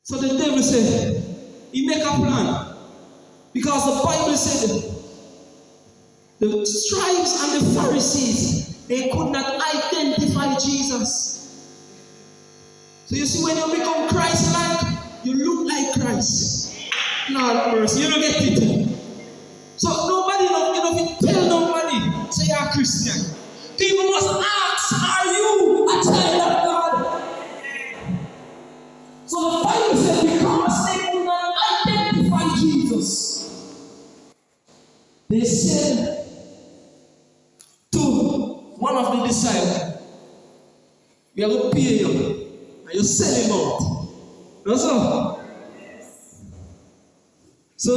So the devil said, he make a plan. Because the Bible said, the scribes and the Pharisees, they could not identify Jesus. So you see, when you become Christ-like, you look like Christ. Lord mercy, you don't get it. So nobody, you tell nobody, say you're a Christian. People must ask, are you a child of God? So the Bible said, because they could not identify Jesus, they said to one of the disciples, we are going to pay you, and you sell him out. That's all. So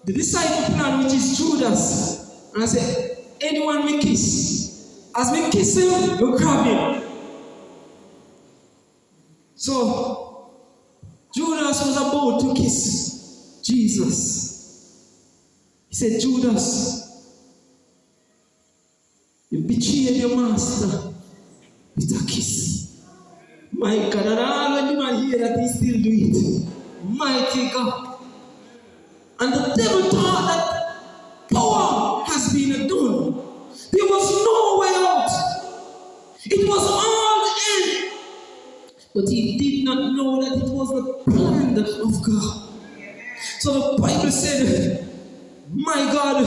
the disciple plan, which is Judas, and I said, anyone we kiss, as we kiss him, we grab him. So Judas was about to kiss Jesus. He said, Judas, you betrayed your master with a kiss. My God, and all of the man here that he still do it. Mighty God. And the devil thought that power has been done. There was no way out. It was all end. But he did not know that it was the plan of God. So the Bible said, my God,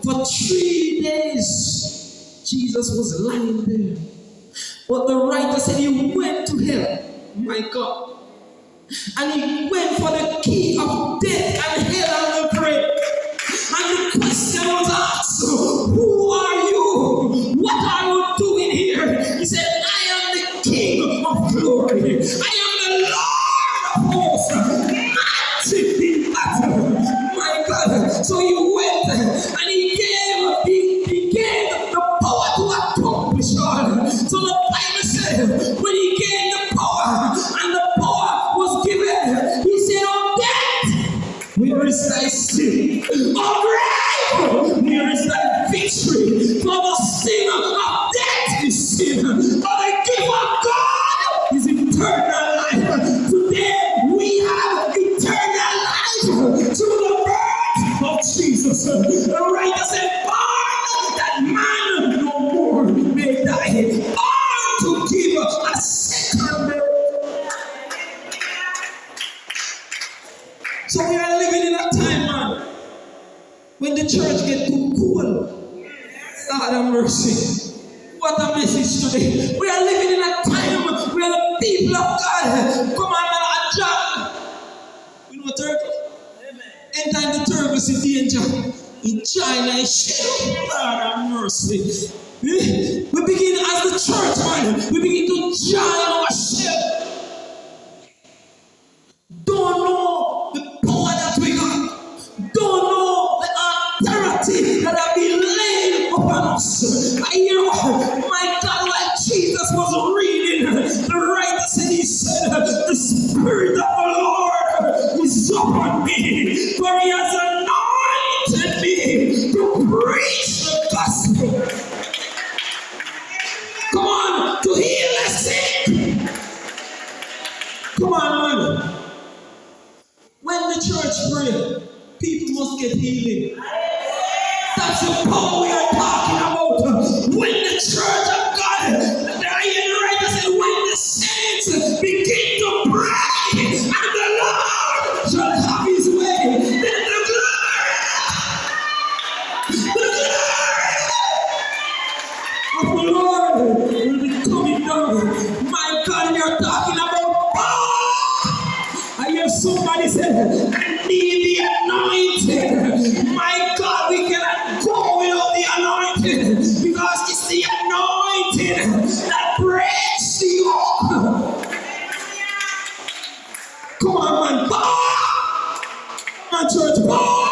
for 3 days, Jesus was lying there. But the writer said he went to hell. My God. And he went for the key of death and hell and the grave. And the question was asked, who are you? What are you doing here? He said, I am the King of glory. I am the Lord of hosts. Mighty in battle. My God. So he went and he gave the power to accomplish all. So the Bible said, when he gave the power and the power was given, he said, oh death, where is thy sin? Oh grave, where is thy victory? For the sin of death is sin, but the gift of God is eternal life. Today we have eternal life through the birth of Jesus. The writer said, born that man no more may die, born to give a second birth. So we are living in a time, man, when the church get too cool. Lord have mercy. What a message today. We are living in a time where the people of God come on a job. You know turtle? Anytime the turtle see danger, in China is shell. Lord have mercy. We begin as the church, man. We begin to join ourselves. Don't know the power that we got. Don't know the authority that have been laid upon us. I hear, my God, while Jesus was reading, the writer said, he said, the Spirit of the Lord is upon me, for he has anointed me to preach the gospel. Come on, to heal the sick. Come on, man. When the church pray, people must get healing. That's the power we are talking about. When the church of God, the writer said, when the saints begin to pray, and the Lord shall have his way, then the glory of the Lord will be coming down. My God, you're talking about power. I hear somebody say, I need the anointing. My God, we cannot go without the anointing, because it's the anointing that breaks the yoke. Come on, man. Power! Come on, church. Power!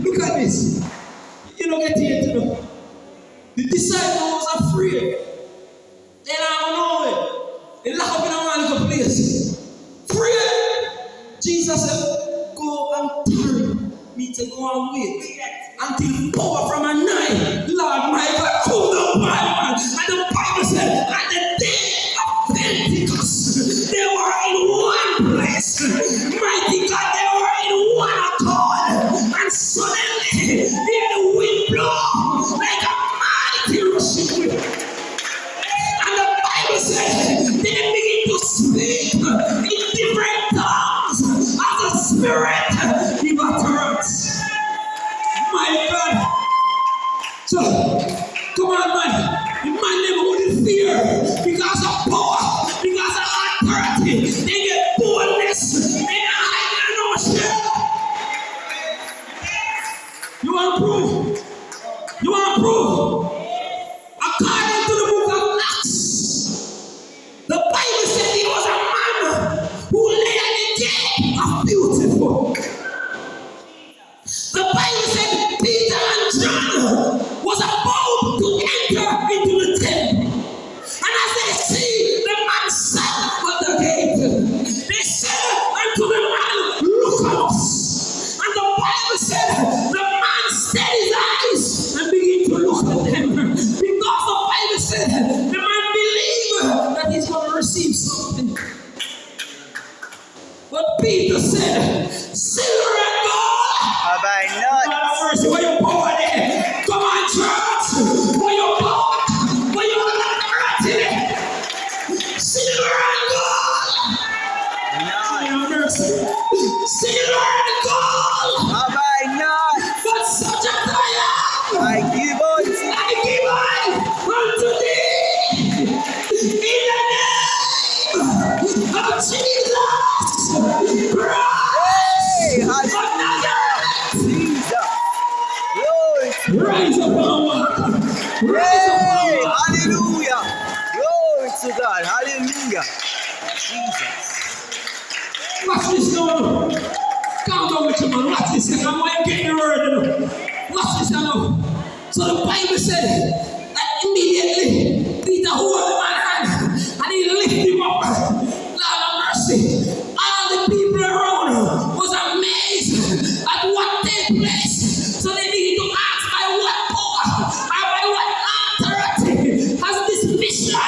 Look at this. You don't get here to know. The disciple was afraid. They don't know it. They lock up in a little place. Afraid. Jesus said, go and tarry. Me to go and wait until power from a night. Lord, my God, cool down, man. And the Bible said, and the fear, because of power, because of authority. They get boldness. They hide no shame. You want proof? You want proof? According to the book of Acts, the Bible said he was a man who lay at the gate of beautiful. The Bible said Peter and John was about to enter into the temple. And as they see the man sat at the gate, they said unto the man, look at us. And the Bible said the man set his eyes and began to look at them. Because the Bible said the man believed that he's going to receive something. But Peter said, silver and gold. Have I not? Mercy, where you poor there? Come on, church. Where you poor? Where you authority? Silver and gold. None. Mercy. Silver and gold. Have I not? But such a triumph I give unto I give unto thee in the name of Jesus Christ Hey, of hallelujah. Nazareth. Jesus. Glory to Rise up, power. Rise up, Hey, power. hallelujah. Glory to God. Hallelujah. Jesus. Watch this now. Calm down with your man. Watch this. I'm going to get the word. Watch this now. So the Bible said that immediately Peter hold the man's hand and he lifted him up. Lord of mercy. All the people around was amazed at what took place. So they needed to ask by what power and by what authority has this mission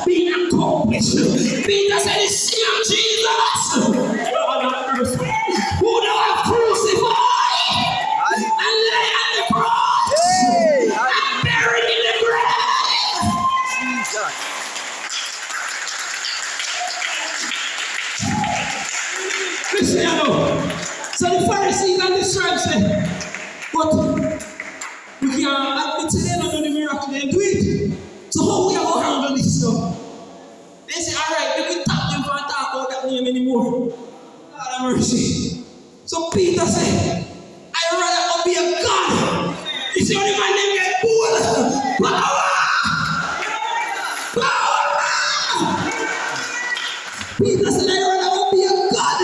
been accomplished. Peter said, it's King Jesus. Lord of mercy. Who thou have crucified and lay on the cross Hey, and buried in the grave. Jesus. Listen, you know. So the Pharisees and the scribes said, but we can't admit to them under the miracle, they do it. So how we are going to handle this stuff? They say, all right, let me tap them for talk about that name anymore. Lord have mercy. So Peter said, I'd rather obey a God. It's the only man named get bold. Power! Power! Peter said, I'd rather obey a God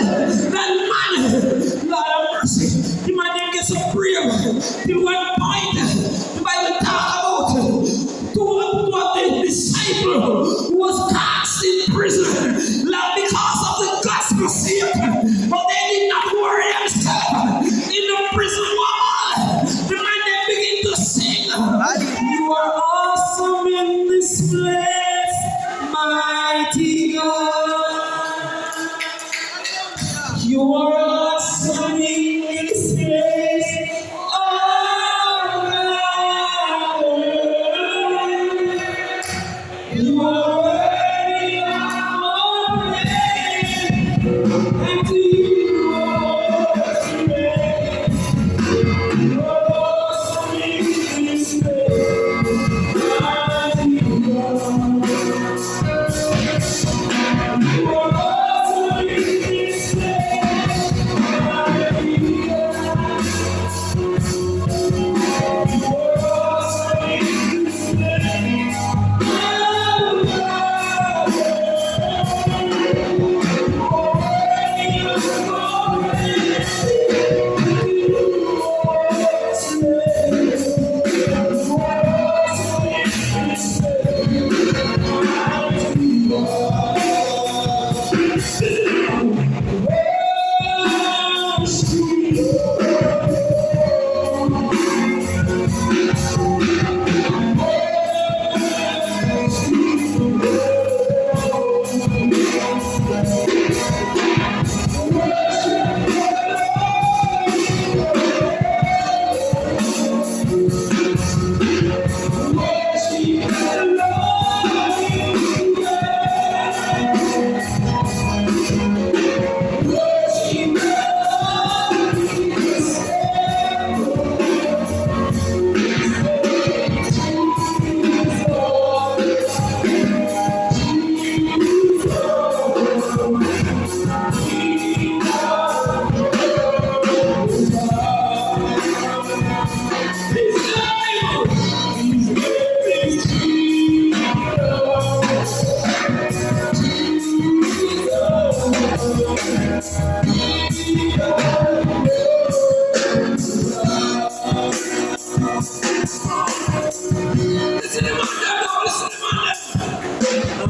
than man. Lord have mercy. The man named get so brave. The one point the Bible talk about to the disciple who was cast in prison. Lord, because of the gospel sake. But they did not worry themselves in the prison wall. The man then begin to sing. You are awesome in this place, mighty God. You are awesome in this place. Oh, you are worthy of all praise. And to you all praise. You are awesome in this place, mighty God.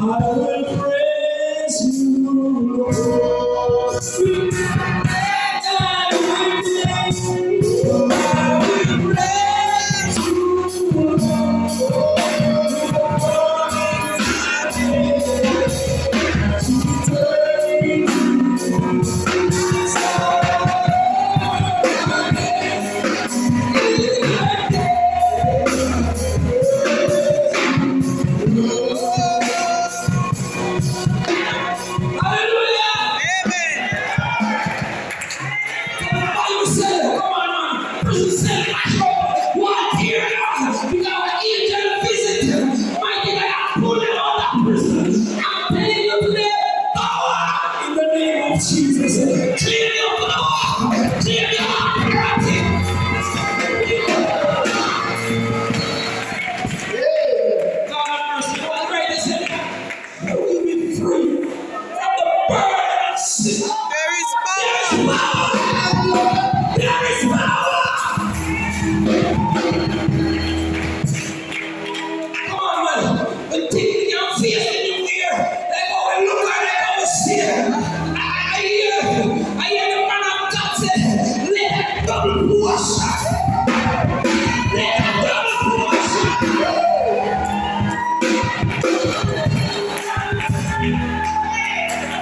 will praise you, Lord.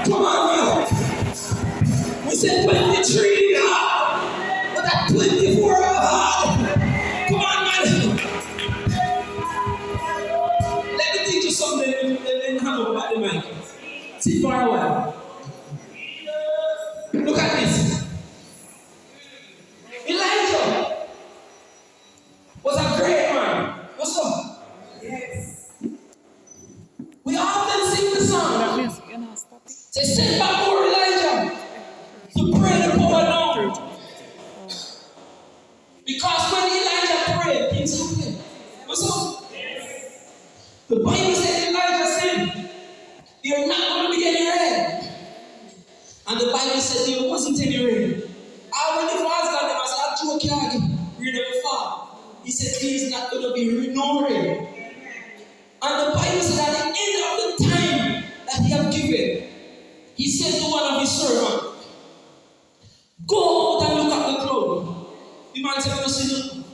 Come on now. We said 23 hard, but that 24 hard. Come on, man. Let me teach you something and hand over back the mic. Sit for a while. Look at this. Elijah was a great man. What's up? Yes. We often sing the song. Say, send back more Elijah to pray the power down. Because when Elijah prayed, things happened. What's up? The Bible said Elijah said, "You're not going to be any rain." And the Bible said there wasn't any rain. I went to ask God, I said, "I'll joke you again. Rain never fall." He said, "There's not going to be no rain." And the Bible said at the end of the time that he had given, he said to one of his servants, "Go out and look at the cloud." The man said, "No, see,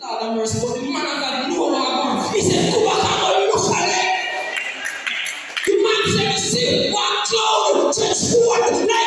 Lord have mercy." But the man had got no one. He said, "Go back and go look at it." The man said, "See, one cloud just forth like